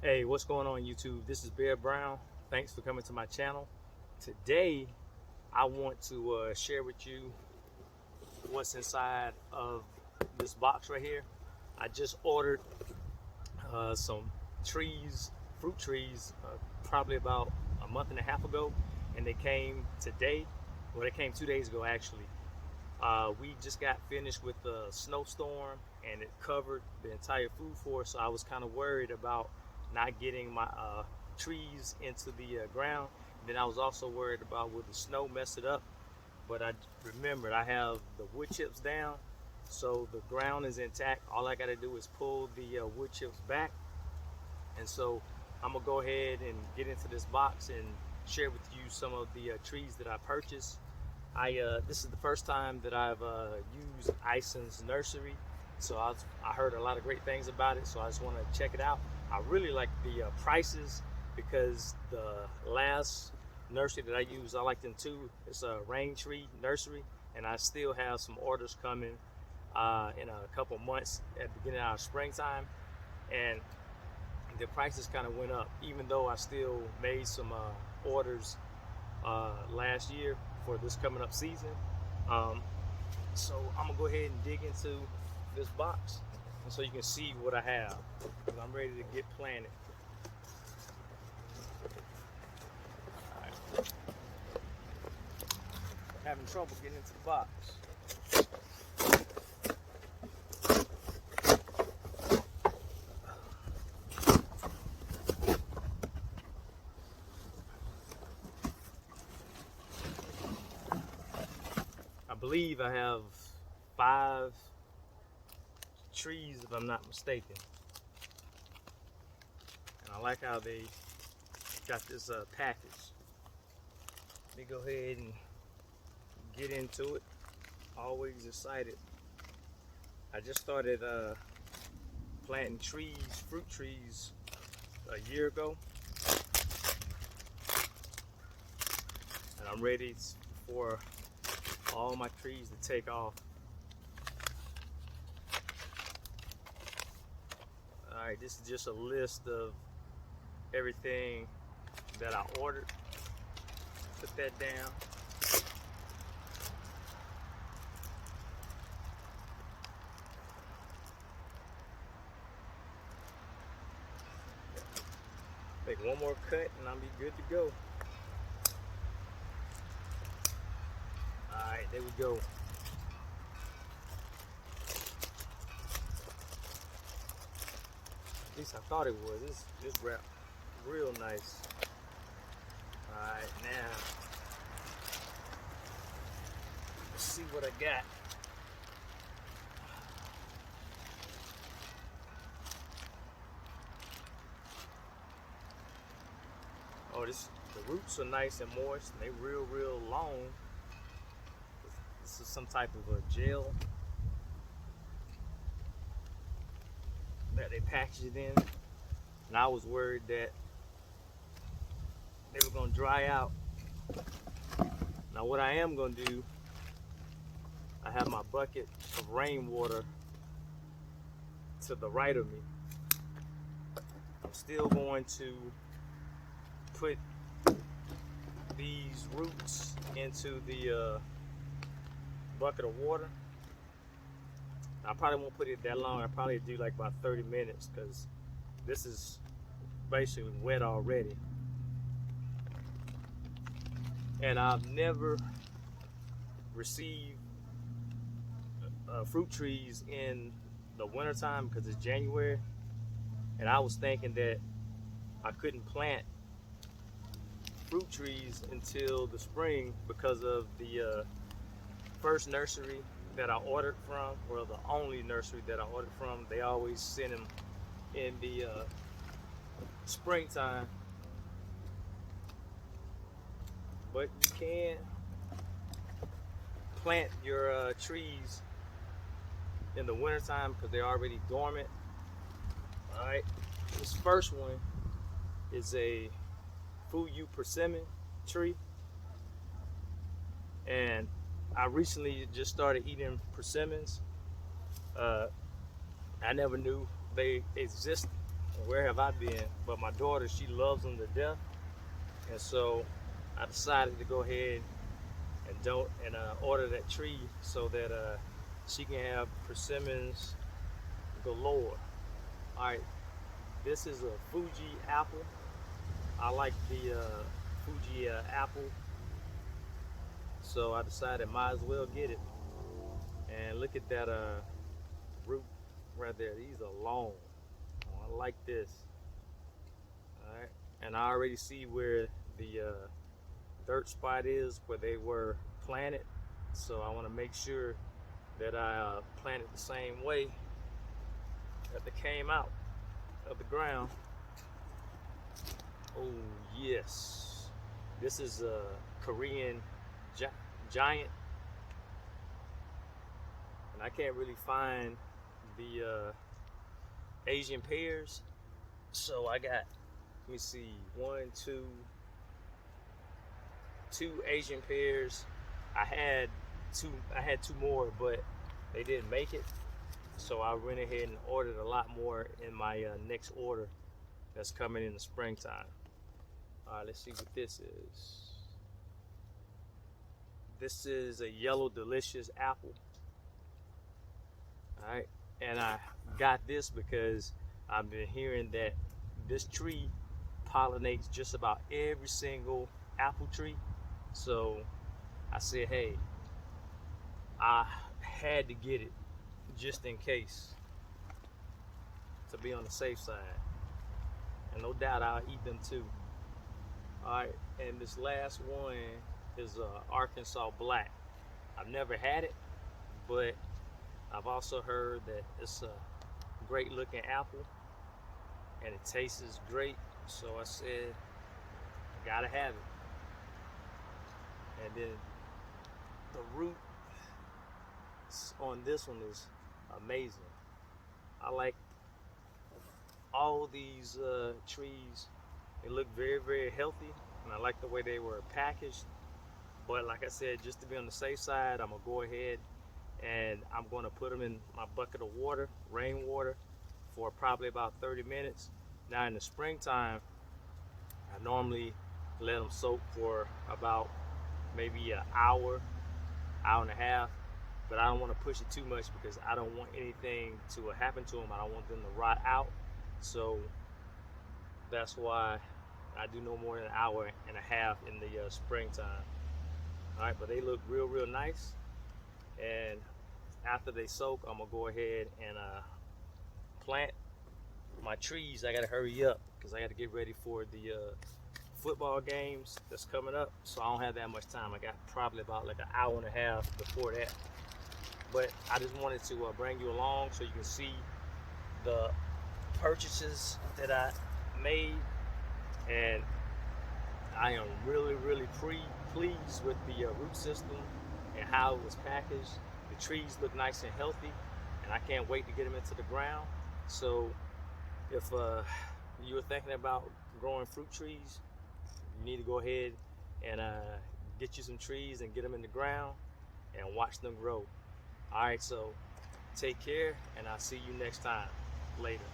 Hey, what's going on YouTube? This is Bear Brown. Thanks for coming to my channel. Today, I want to share with you what's inside of this box right here. I just ordered some trees, fruit trees, probably about a month and a half ago, and they came today. Well, they came 2 days ago actually. We just got finished with the snowstorm and it covered the entire food forest, so I was kind of worried about not getting my trees into the ground. And then I was also worried about would the snow mess it up, but I remembered I have the wood chips down, so the ground is intact. All I got to do is pull the wood chips back, and so I'm gonna go ahead and get into this box and share with you some of the trees that I purchased. This is the first time that I've used Ison's Nursery, so I heard a lot of great things about it, so I just want to check it out. I really like the prices because the last nursery that I used, I liked them too. It's a Rain Tree Nursery, and I still have some orders coming in a couple months at the beginning of springtime, and the prices kind of went up, even though I still made some orders last year for this coming up season. So I'm gonna go ahead and dig into this box, and so you can see what I have, because I'm ready to get planted. Right. Having trouble getting into the box. I believe I have 5 trees, if I'm not mistaken. And I like how they got this package. Let me go ahead and get into it. Always excited. I just started planting trees, fruit trees, a year ago. And I'm ready for all my trees to take off. Alright, this is just a list of everything that I ordered. Put that down. Make one more cut and I'll be good to go. Alright, there we go. At least I thought it was. This wrapped real nice. Alright, now let's see what I got. Oh, the roots are nice and moist, and they real long. This is some type of a gel that they packaged it in, and I was worried that they were gonna dry out. Now what I am gonna do, I have my bucket of rainwater to the right of me. I'm still going to put these roots into the bucket of water. I probably won't put it that long. I probably do like about 30 minutes because this is basically wet already. And I've never received fruit trees in the wintertime because it's January. And I was thinking that I couldn't plant fruit trees until the spring because of the first nursery that I ordered from, or the only nursery that I ordered from. They always send them in the springtime, but you can plant your trees in the wintertime because they're already dormant. All right, this first one is a Fuyu persimmon tree, and I recently just started eating persimmons. I never knew they existed. where have I been? But my daughter, she loves them to death, and so I decided to go ahead and don't and order that tree so that she can have persimmons galore. All right, this is a Fuji apple. I like the Fuji apple, so I decided might as well get it. And look at that root right there. These are long. Oh, I like this. All right, and I already see where the dirt spot is where they were planted. So I want to make sure that I planted the same way that they came out of the ground. Oh yes, this is a Korean giant, and I can't really find the Asian pears. So I got, let me see, two Asian pears. I had two more, but they didn't make it. So I went ahead and ordered a lot more in my next order that's coming in the springtime. All right, let's see what this is. This is a yellow delicious apple. All right, and I got this because I've been hearing that this tree pollinates just about every single apple tree. So I said, hey, I had to get it just in case, to be on the safe side. And no doubt I'll eat them too. All right, and this last one is Arkansas Black. I've never had it, but I've also heard that it's a great looking apple and it tastes great. So I said, I gotta have it. And then the root on this one is amazing. I like all these trees. They look very, very healthy, and I like the way they were packaged. But like I said, just to be on the safe side, I'm gonna go ahead and I'm gonna put them in my bucket of water, rainwater, for probably about 30 minutes. Now in the springtime, I normally let them soak for about maybe an hour, hour and a half, but I don't want to push it too much because I don't want anything to happen to them. I don't want them to rot out. So that's why I do no more than an hour and a half in the springtime. All right, but they look real, real nice. And after they soak, I'm gonna go ahead and plant my trees. I gotta hurry up because I gotta get ready for the football games that's coming up. So I don't have that much time. I got probably about like an hour and a half before that. But I just wanted to bring you along so you can see the purchases that I made, and I am really, really pleased with the root system and how it was packaged. The trees look nice and healthy, and I can't wait to get them into the ground. So if you were thinking about growing fruit trees, you need to go ahead and get you some trees and get them in the ground and watch them grow. All right, so take care, and I'll see you next time. Later.